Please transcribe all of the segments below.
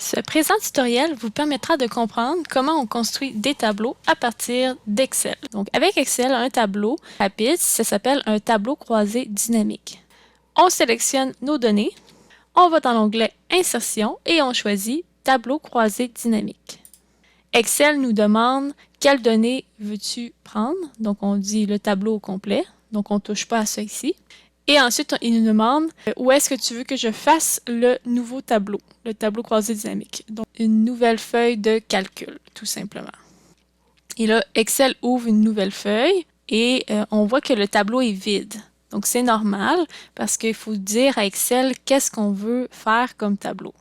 Ce présent tutoriel vous permettra de comprendre comment on construit des tableaux à partir d'Excel. Donc, avec Excel, un tableau rapide, ça s'appelle un tableau croisé dynamique. On sélectionne nos données, on va dans l'onglet Insertion et on choisit Tableau croisé dynamique. Excel nous demande quelles données veux-tu prendre. Donc, on dit le tableau au complet. Donc, on ne touche pas à ça ici. Et ensuite, il nous demande où est-ce que tu veux que je fasse le nouveau tableau, le tableau croisé dynamique. Donc, une nouvelle feuille de calcul, tout simplement. Et là, Excel ouvre une nouvelle feuille et on voit que le tableau est vide. Donc, c'est normal parce qu'il faut dire à Excel qu'est-ce qu'on veut faire comme tableau.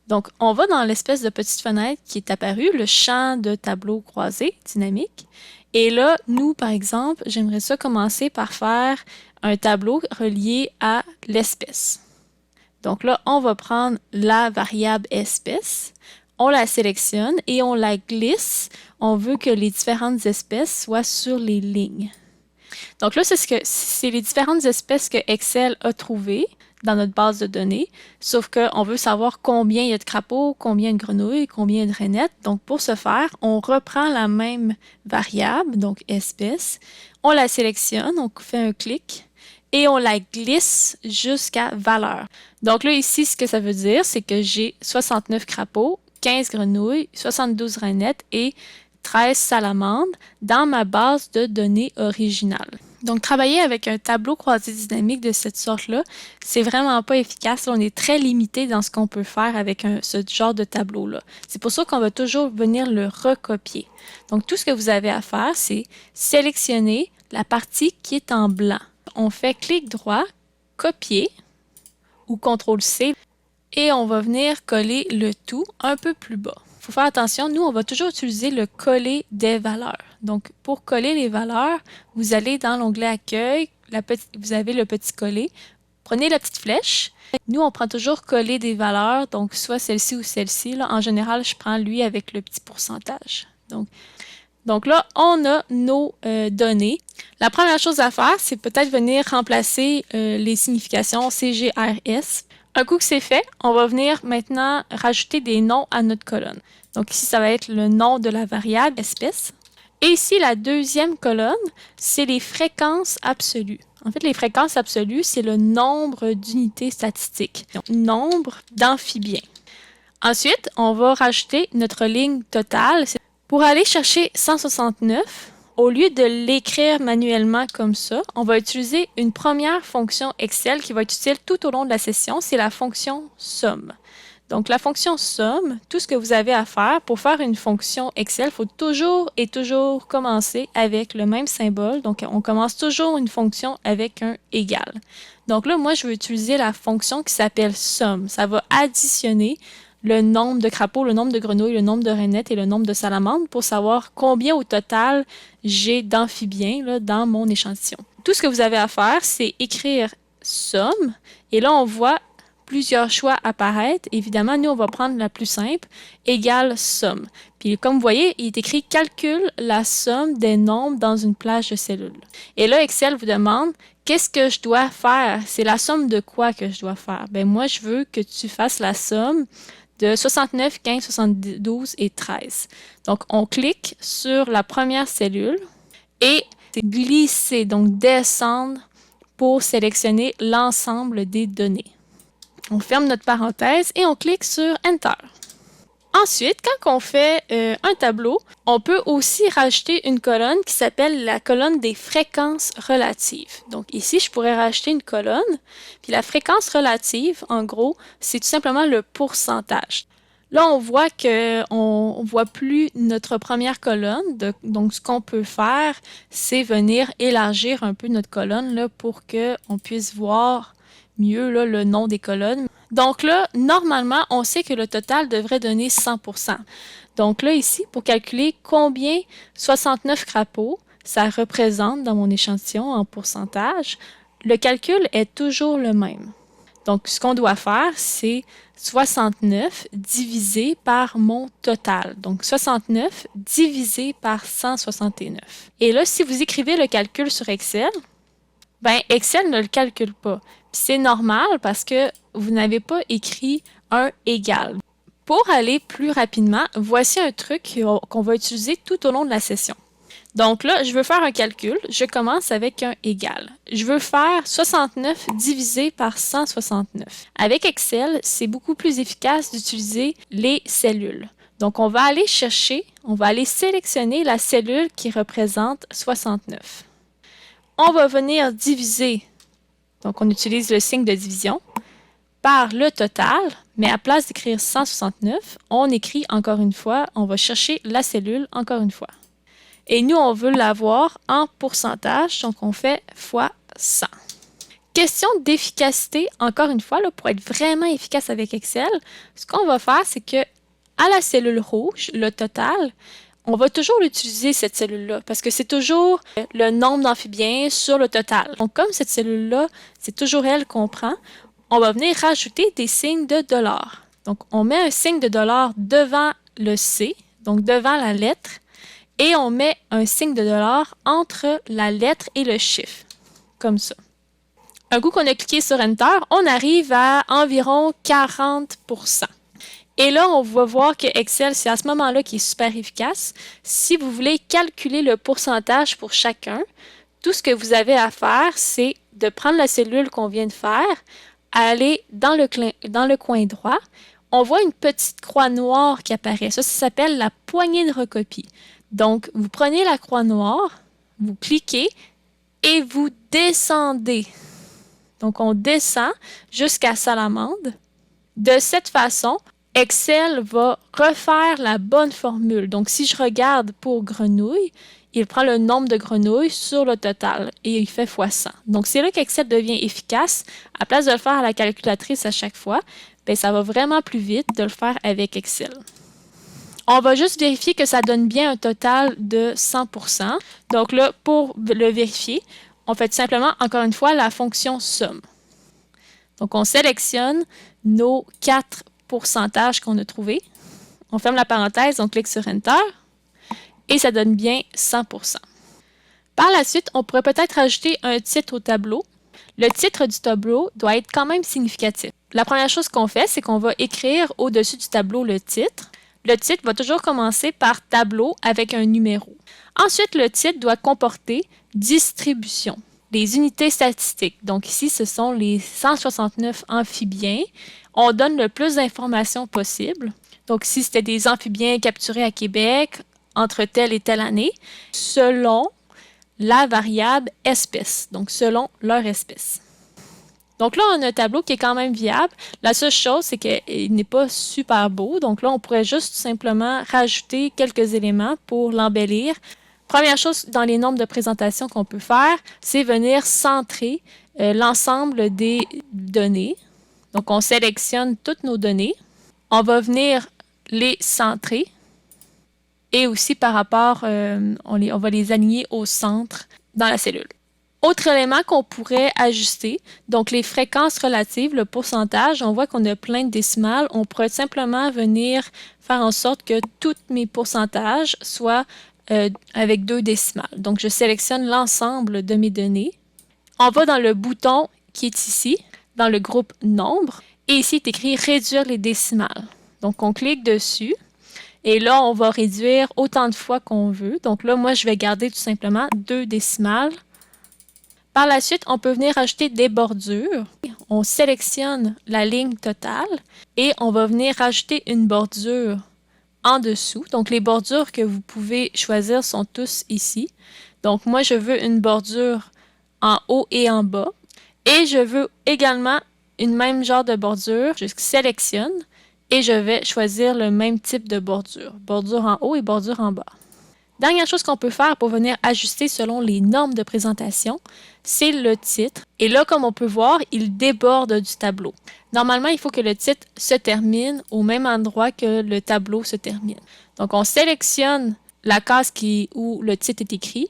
Donc, on va dans l'espèce de petite fenêtre qui est apparue, le champ de tableau croisé dynamique. Et là, nous, par exemple, j'aimerais ça commencer par faire un tableau relié à l'espèce. Donc là, on va prendre la variable espèce, on la sélectionne et on la glisse. On veut que les différentes espèces soient sur les lignes. Donc là, c'est les différentes espèces que Excel a trouvées dans notre base de données, sauf qu'on veut savoir combien il y a de crapauds, combien de grenouilles, combien de rainettes. Donc, pour ce faire, on reprend la même variable, donc espèce, on la sélectionne, on fait un clic et on la glisse jusqu'à valeur. Donc là, ici, ce que ça veut dire, c'est que j'ai 69 crapauds, 15 grenouilles, 72 rainettes et 13 salamandres dans ma base de données originale. Donc, travailler avec un tableau croisé dynamique de cette sorte-là, c'est vraiment pas efficace. Là, on est très limité dans ce qu'on peut faire avec ce genre de tableau-là. C'est pour ça qu'on va toujours venir le recopier. Donc, tout ce que vous avez à faire, c'est sélectionner la partie qui est en blanc. On fait clic droit, copier ou CTRL-C et on va venir coller le tout un peu plus bas. Il faut faire attention, nous, on va toujours utiliser le coller des valeurs. Donc, pour coller les valeurs, vous allez dans l'onglet Accueil, vous avez le petit coller. Prenez la petite flèche. Nous, on prend toujours coller des valeurs, donc soit celle-ci ou celle-ci. En général, je prends lui avec le petit pourcentage. Donc là, on a nos données. La première chose à faire, c'est peut-être venir remplacer les significations CGRS. Un coup que c'est fait, on va venir maintenant rajouter des noms à notre colonne. Donc ici, ça va être le nom de la variable espèce. Et ici, la deuxième colonne, c'est les fréquences absolues. En fait, les fréquences absolues, c'est le nombre d'unités statistiques, donc nombre d'amphibiens. Ensuite, on va rajouter notre ligne totale. Pour aller chercher 169, au lieu de l'écrire manuellement comme ça, on va utiliser une première fonction Excel qui va être utile tout au long de la session, c'est la fonction somme. Donc, la fonction somme, tout ce que vous avez à faire pour faire une fonction Excel, il faut toujours et toujours commencer avec le même symbole. Donc, on commence toujours une fonction avec un égal. Donc là, moi, je veux utiliser la fonction qui s'appelle somme. Ça va additionner le nombre de crapauds, le nombre de grenouilles, le nombre de rainettes et le nombre de salamandres pour savoir combien au total j'ai d'amphibiens dans mon échantillon. Tout ce que vous avez à faire, c'est écrire somme et là, on voit plusieurs choix apparaître. Évidemment, nous, on va prendre la plus simple, égale somme. Puis, comme vous voyez, il est écrit « Calcule la somme des nombres dans une plage de cellules ». Et là, Excel vous demande « Qu'est-ce que je dois faire? C'est la somme de quoi que je dois faire? » Ben moi, je veux que tu fasses la somme de 69, 15, 72 et 13. Donc, on clique sur la première cellule et c'est glisser, donc descendre pour sélectionner l'ensemble des données. On ferme notre parenthèse et on clique sur Enter. Ensuite, quand on fait un tableau, on peut aussi rajouter une colonne qui s'appelle la colonne des fréquences relatives. Donc ici, je pourrais rajouter une colonne, puis la fréquence relative, en gros, c'est tout simplement le pourcentage. Là, on voit qu'on ne voit plus notre première colonne. Donc, ce qu'on peut faire, c'est venir élargir un peu notre colonne là, pour qu'on puisse voir mieux là, le nom des colonnes. Donc là, normalement, on sait que le total devrait donner 100%. Donc là, ici, pour calculer combien 69 crapauds, ça représente dans mon échantillon en pourcentage, le calcul est toujours le même. Donc, ce qu'on doit faire, c'est 69 divisé par mon total. Donc, 69 divisé par 169. Et là, si vous écrivez le calcul sur Excel, ben Excel ne le calcule pas. C'est normal parce que vous n'avez pas écrit un égal. Pour aller plus rapidement, voici un truc qu'on va utiliser tout au long de la session. Donc là, je veux faire un calcul. Je commence avec un égal. Je veux faire 69 divisé par 169. Avec Excel, c'est beaucoup plus efficace d'utiliser les cellules. Donc, on va aller sélectionner la cellule qui représente 69. On va venir diviser, donc on utilise le signe de division, par le total, mais à place d'écrire 169, on écrit encore une fois, on va chercher la cellule encore une fois. Et nous, on veut l'avoir en pourcentage, donc on fait fois 100. Question d'efficacité, encore une fois, là, pour être vraiment efficace avec Excel, ce qu'on va faire, c'est que à la cellule rouge, le total, on va toujours utiliser cette cellule-là parce que c'est toujours le nombre d'amphibiens sur le total. Donc, comme cette cellule-là, c'est toujours elle qu'on prend, on va venir rajouter des signes de $. Donc, on met un signe de $, devant le C, donc devant la lettre, et on met un signe de $, entre la lettre et le chiffre, comme ça. Un coup qu'on a cliqué sur Enter, on arrive à environ 40%. Et là, on va voir que Excel, c'est à ce moment-là qui est super efficace. Si vous voulez calculer le pourcentage pour chacun, tout ce que vous avez à faire, c'est de prendre la cellule qu'on vient de faire, aller dans le coin droit. On voit une petite croix noire qui apparaît. Ça s'appelle la poignée de recopie. Donc, vous prenez la croix noire, vous cliquez et vous descendez. Donc, on descend jusqu'à salamandre. De cette façon, Excel va refaire la bonne formule. Donc, si je regarde pour grenouille, il prend le nombre de grenouilles sur le total et il fait fois 100. Donc, c'est là qu'Excel devient efficace. À place de le faire à la calculatrice à chaque fois, bien, ça va vraiment plus vite de le faire avec Excel. On va juste vérifier que ça donne bien un total de 100%. Donc là, pour le vérifier, on fait tout simplement, encore une fois, la fonction somme. Donc, on sélectionne nos 4 pourcentages qu'on a trouvés. On ferme la parenthèse, on clique sur Enter et ça donne bien 100%. Par la suite, on pourrait peut-être ajouter un titre au tableau. Le titre du tableau doit être quand même significatif. La première chose qu'on fait, c'est qu'on va écrire au-dessus du tableau le titre. Le titre va toujours commencer par tableau avec un numéro. Ensuite, le titre doit comporter distribution, les unités statistiques. Donc ici, ce sont les 169 amphibiens. On donne le plus d'informations possible. Donc ici, c'était des amphibiens capturés à Québec entre telle et telle année, selon la variable espèce, donc selon leur espèce. Donc là, on a un tableau qui est quand même viable. La seule chose, c'est qu'il n'est pas super beau. Donc là, on pourrait juste simplement rajouter quelques éléments pour l'embellir. Première chose dans les nombres de présentation qu'on peut faire, c'est venir centrer l'ensemble des données. Donc, on sélectionne toutes nos données. On va venir les centrer. Et aussi par rapport, on va les aligner au centre dans la cellule. Autre élément qu'on pourrait ajuster, donc les fréquences relatives, le pourcentage, on voit qu'on a plein de décimales. On pourrait simplement venir faire en sorte que tous mes pourcentages soient avec 2 décimales. Donc, je sélectionne l'ensemble de mes données. On va dans le bouton qui est ici, dans le groupe Nombre, et ici il est écrit Réduire les décimales. Donc, on clique dessus. Et là, on va réduire autant de fois qu'on veut. Donc là, moi, je vais garder tout simplement 2 décimales. Par la suite, on peut venir ajouter des bordures. On sélectionne la ligne totale et on va venir rajouter une bordure en dessous. Donc, les bordures que vous pouvez choisir sont tous ici. Donc, moi, je veux une bordure en haut et en bas. Et je veux également une même genre de bordure. Je sélectionne et je vais choisir le même type de bordure. Bordure en haut et bordure en bas. Dernière chose qu'on peut faire pour venir ajuster selon les normes de présentation, c'est le titre. Et là, comme on peut voir, il déborde du tableau. Normalement, il faut que le titre se termine au même endroit que le tableau se termine. Donc, on sélectionne la case où le titre est écrit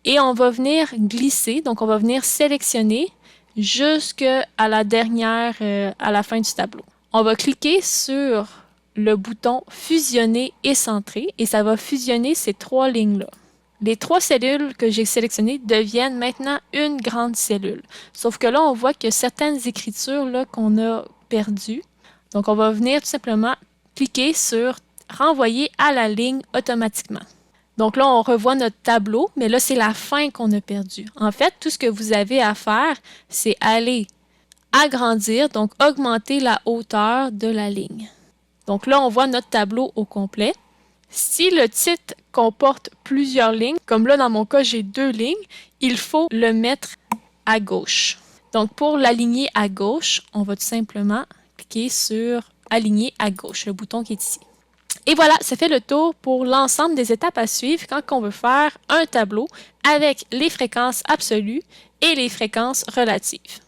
et on va venir glisser. Donc, on va venir sélectionner jusqu'à la dernière, à la fin du tableau. On va cliquer sur le bouton fusionner et centrer et ça va fusionner ces 3 lignes-là. Les 3 cellules que j'ai sélectionnées deviennent maintenant une grande cellule. Sauf que là, on voit qu'il y a certaines écritures là, qu'on a perdues. Donc, on va venir tout simplement cliquer sur renvoyer à la ligne automatiquement. Donc là, on revoit notre tableau, mais là, c'est la fin qu'on a perdue. En fait, tout ce que vous avez à faire, c'est aller agrandir, donc augmenter la hauteur de la ligne. Donc là, on voit notre tableau au complet. Si le titre comporte plusieurs lignes, comme là, dans mon cas, j'ai 2 lignes, il faut le mettre à gauche. Donc, pour l'aligner à gauche, on va tout simplement cliquer sur « Aligner à gauche », le bouton qui est ici. Et voilà, ça fait le tour pour l'ensemble des étapes à suivre quand on veut faire un tableau avec les fréquences absolues et les fréquences relatives.